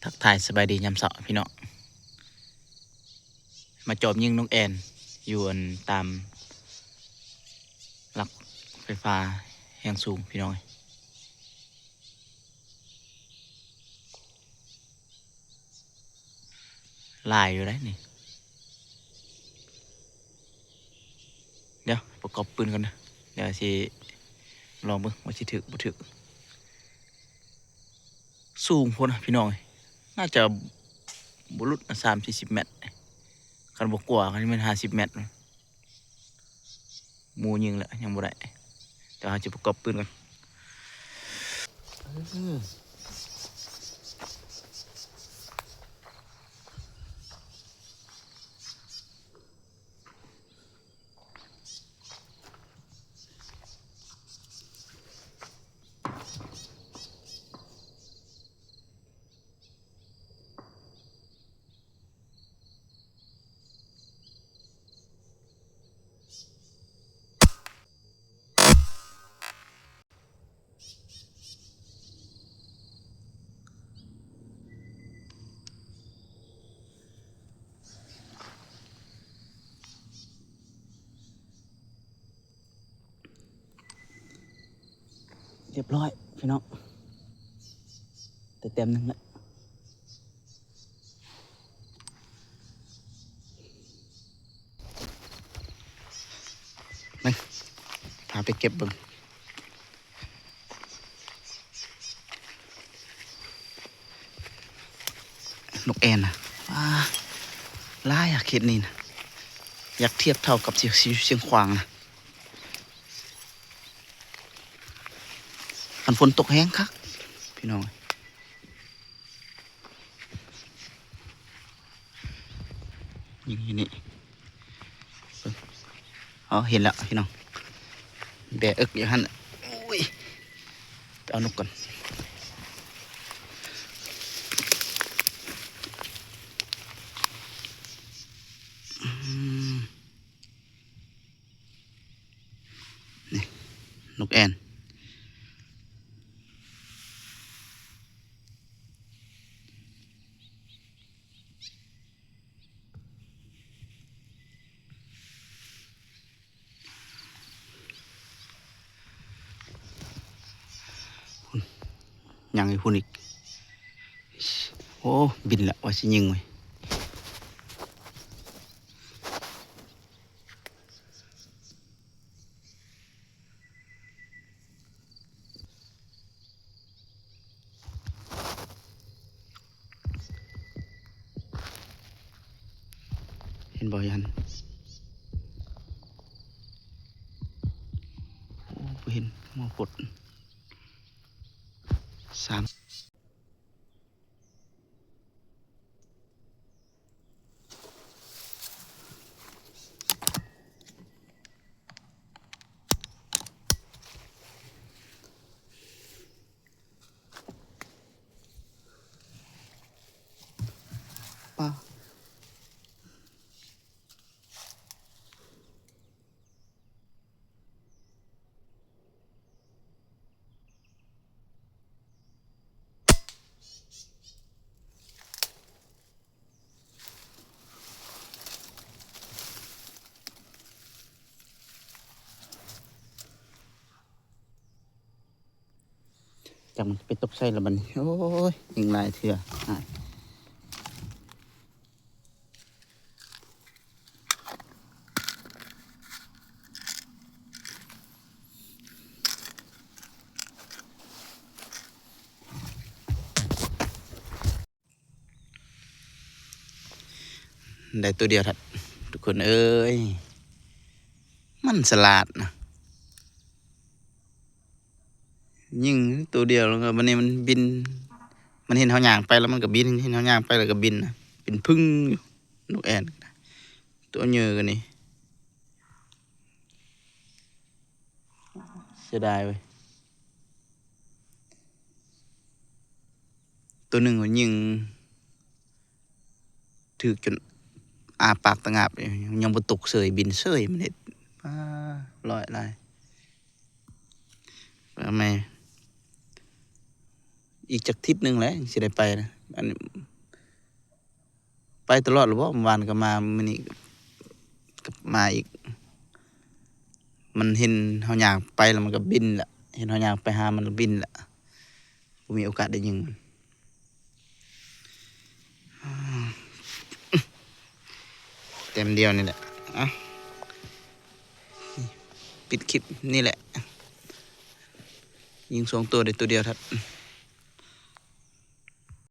ทักทายสบายดียามเช้าพี่น้องมาจอบยิงนกแอ่นอยู่ตามหลักไฟฟ้าแรงสูงพี่น้องลายอยู่ได้นี่เดี๋ยวประกอบปืนก่อนนะเดี๋ยวสิลองเบิ่งว่าสิถึกบ่ถึกสูงพุ่นนะพี่น้องน่าจะบ่หลุด30-40 เมตรคันบ่กว่าคันมัน50 เมตรหมู่ยิงแล้วยังบ่ได้เดี๋ยวเราจะประกอบปืนกันเรียบร้อยพี่น้องแต่เต็มนึงแล้วนี่พาไปเก็บเบิ่งนกแอ่นนะหลายอะเขตนี้นะอยากเทียบเท่ากับเชียงขวางนะคันฝนตกแห้งคักพี่น้องยิงอยู่นี่เห็นแล้วพี่น้องแบะอึกอยู่หั่นน่ะอุ้ยไปเอานกก่อนนี่นกแอ่นยังอีกพุ่นอีกโอ้บินแล้วว่าสิยิงไว้เห็นบ่ยันโอ้บ่เห็นมองกด3ป้าจากมันไปตกใส่ละบัดนี้โอ้ยยิงหลายเถื่อได้ตัวเดียวทัดทุกคนเอ้ยมันสลาดนะยิงตัวเดียวแล้วก็วันนี้มันบินมันเห็นเฮาย่างไปแล้วมันก็บินเห็นเฮาย่างไปแล้วก็บินนะเป็นพึ่งอยู่นกแอ่นตัวเหยื่อกันนี่เสียดายเว้ยตัวหนึ่งมันยิงถือจนอาปากตะงาบอยู่ยังบ่ตกเสยบินเสยมันเห็ดลอยอะไรแม่อีกจากทิศหนึ่งแหละสิได้ไปนะ อันนี้ไปตลอดหรือว่าวันก็มามื้อนี้ก็มาอีกมันเห็นเฮาย่างไปแล้วมันก็บินแหละเห็นเฮาย่างไปหามันก็บินแหละบ่มีโอกาสได้ยิงมันเต็มเดียวนี่แหละอ่ะปิดคลิปนี่แหละยิง2ตัวได้ตัวเดียวครับ